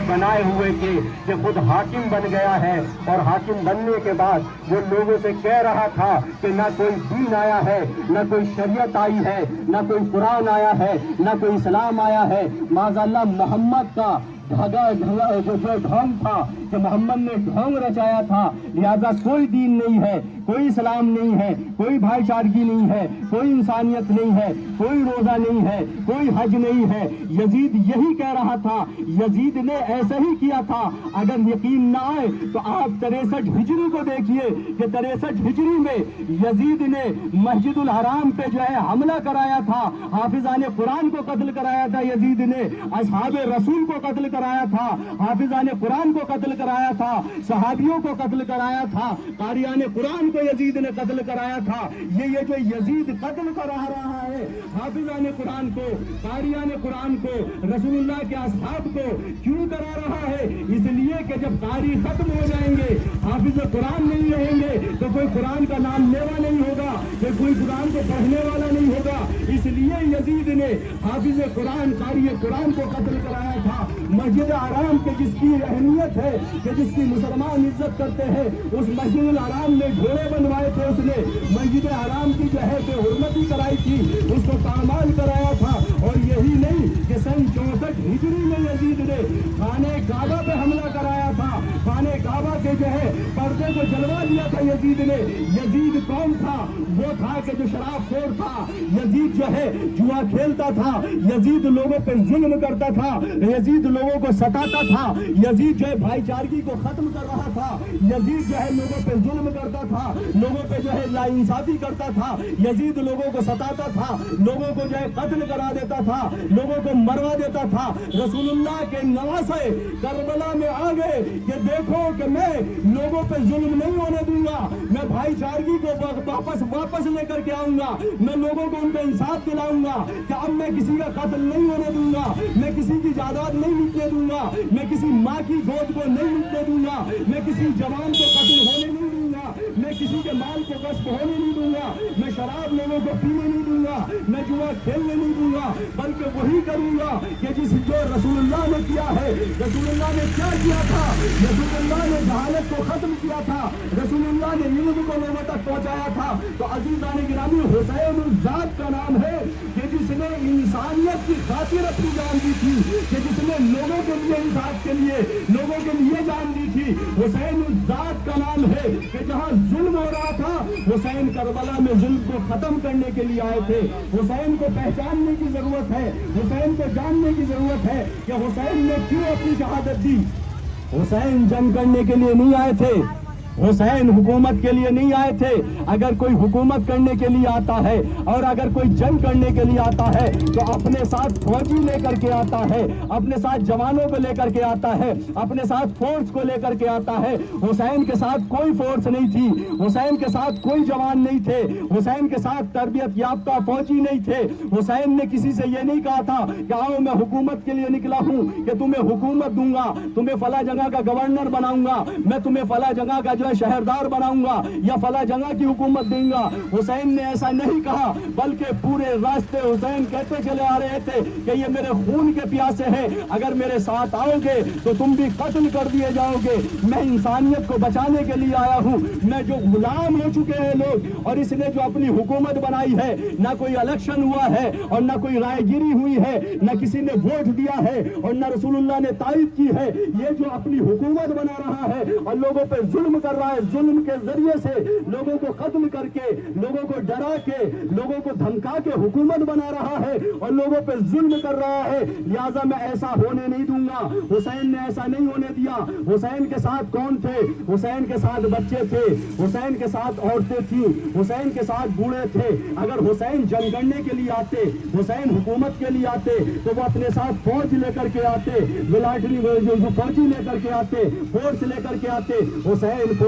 بنائے ہوئے تھے کہ خود حاکم بن گیا ہے، اور حاکم بننے کے بعد وہ لوگوں سے کہہ رہا تھا کہ نہ کوئی دین آیا ہے، نہ کوئی شریعت آئی ہے، نہ کوئی قرآن آیا ہے، نہ کوئی اسلام آیا ہے، معاذ اللہ محمد کا جو ڈھونگ تھا کہ محمد نے ڈھونگ رچایا تھا، لہذا کوئی دین نہیں ہے، کوئی اسلام نہیں ہے، کوئی بھائی چارگی نہیں ہے، کوئی انسانیت نہیں ہے، کوئی روزہ نہیں ہے، کوئی حج نہیں ہے۔ یزید یہی کہہ رہا تھا، یزید نے ایسا ہی کیا تھا۔ اگر یقین نہ آئے تو آپ 63 ہجری کو دیکھیے کہ 63 ہجری میں یزید نے مسجد الحرام پہ جو ہے حملہ کرایا تھا، حافظان قرآن کو قتل کرایا تھا، یزید نے اصحاب رسول کو قتل کرایا تھا، حافظان قرآن کو قتل کرایا تھا، صحابیوں کو قتل کرایا تھا، قاریان قرآن کو یزید نے قتل کرایا تھا۔ یہ جو یزید قتل کرا رہا ہے حافظان قرآن کو، قاریان قرآن کو، رسول اللہ کے اصحاب کو کیوں کرا رہا ہے؟ اس لیے کہ جب قاری ختم ہو جائیں گے، حافظ قرآن نہیں رہیں گے تو کوئی قرآن کا نام لیوا نہیں ہوگا، کوئی قرآن کو پڑھنے والا نہیں ہوگا۔ اس لیے یزید نے حافظ قرآن، قاری قرآن کو قتل کرایا تھا۔ مسجد حرام کے جس کی اہمیت ہے، کہ جس کی مسلمان عزت کرتے ہیں، اس مسجد الحرام میں گھوڑے بنوائے تھے، اس نے مسجد حرام کی جو ہے بے حرمتی کرائی تھی، اس کو پامال کرایا تھا۔ اور یہی نہیں کہ سن 64 ہجری میں یزید نے خانہ کعبہ پہ حملہ کرایا تھا، خانہ کعبہ کے جو ہے پردے کو جلوا دیا تھا یزید نے۔ یزید کون تھا؟ وہ تھا کہ جو شراب خور تھا، یزید جو ہے جوا کھیلتا تھا، یزید لوگوں پہ ظلم کرتا تھا، یزید لوگوں کو ستاتا تھا، یزید جو ہے بھائی چارگی کو ختم کر رہا تھا، یزید جو ہے لوگوں پہ ظلم کرتا تھا، لوگوں پہ جو ہے ناانصافی کرتا تھا، یزید لوگوں کو ستاتا تھا، لوگوں کو جو ہے قتل کرا دیتا تھا، لوگوں کو مروا دیتا تھا۔ رسول اللہ کے نواسے کربلا میں آ گئے کہ دیکھو کہ میں لوگوں پہ ظلم نہیں ہونے دوں گا، میں بھائی چارگی کو واپس لے کر کے آؤں گا، میں لوگوں کو ان پہ انصاف دلاؤں گا کہ اب میں کسی کا قتل نہیں ہونے دوں گا، میں کسی کی جائیداد نہیں مٹنے دوں گا، میں کسی ماں کی گود کو نہیں مٹنے دوں گا، میں کسی جوان کو قتل ہونے نہیں دوں گا، میں کسی کے مال کو غصب ہونے نہیں دوں گا، میں شراب لوگوں کو پینے نہیں دوں گا، میں جوا کھیلنے نہیں دوں گا، بلکہ وہی کروں گا کہ جو رسول اللہ نے کیا ہے۔ رسول اللہ نے کیا کیا تھا؟ رسول اللہ نے جہالت کو ختم کیا تھا، رسول اللہ نے علم کو لوگوں تک پہنچایا تھا۔ تو عزیزان گرامی، حسین الذات کا نام ہے کہ جس نے انسانیت کی خاطر اپنی جان دی تھی، کہ جس نے لوگوں کے لیے، انصاف کے لیے، لوگوں کے لیے جان دی تھی۔ حسین الذات کا نام ہے کہ جہاں ظلم ہو رہا تھا، حسین کربلا میں ظلم کو ختم کرنے کے لیے آئے تھے۔ حسین کو پہچاننے کی ضرورت ہے، حسین کو جاننے کی ضرورت ہے کہ حسین نے کیوں اپنی شہادت دی۔ حسین جنگ کرنے کے لیے نہیں آئے تھے، حسین حکومت کے لیے نہیں آئے تھے۔ اگر کوئی حکومت کرنے کے لیے آتا ہے اور اگر کوئی جنگ کرنے کے لیے آتا ہے تو اپنے ساتھ فوجی لے کر کے آتا ہے، اپنے ساتھ جوانوں کو لے کر کے آتا ہے، اپنے ساتھ فورس کو لے کر کے آتا ہے۔ حسین کے ساتھ کوئی فورس نہیں تھی، حسین کے ساتھ کوئی جوان نہیں تھے، حسین کے ساتھ تربیت یافتہ فوجی نہیں تھے۔ حسین نے کسی سے یہ نہیں کہا تھا کہ آؤ میں حکومت کے لیے نکلا ہوں، کہ تمہیں حکومت دوں گا، تمہیں فلاں جگہ کا گورنر بناؤں گا، میں تمہیں فلاں جگہ کا جو شہردار بناؤں گا یا فلاں جگہ کی حکومت دوں گا۔ حسین نے ایسا نہیں کہا، بلکہ پورے راستے حسین کہتے چلے آ رہے تھے کہ یہ میرے خون کے پیاسے ہیں، اگر میرے ساتھ آؤ گے تو تم بھی قتل کر دیے جاؤ گے، میں انسانیت کو بچانے کے لیے آیا ہوں، میں جو غلام ہو چکے ہیں لوگ، اور اس نے جو اپنی حکومت بنائی ہے، نہ کوئی الیکشن ہوا ہے اور نہ کوئی رائے گیری ہوئی ہے، نہ کسی نے ووٹ دیا ہے اور نہ رسول اللہ نے تائید کی ہے، یہ جو اپنی حکومت بنا رہا ہے اور لوگوں پہ ظلم کر رہا ہے، ظلم کے ذریعے سے لوگوں کو قتل کر کے، لوگوں کو ڈرا کے، لوگوں کو دھمکا کے حکومت بنا رہا ہے اور لوگوں پہ ظلم کر رہا ہے، لہذا میں ایسا ہونے نہیں دوں گا۔ حسین نے ایسا نہیں ہونے دیا۔ حسین کے ساتھ کون تھے؟ حسین کے ساتھ بچے تھے، حسین کے ساتھ عورتیں تھیں، حسین کے ساتھ بوڑھے تھے۔ اگر حسین جنگ کرنے کے لیے آتے، حسین حکومت کے لیے آتے تو وہ اپنے ساتھ فوج لے کر کے آتے، جو فوجی لے کر کے آتے، فورس لے کر کے آتے۔ حسین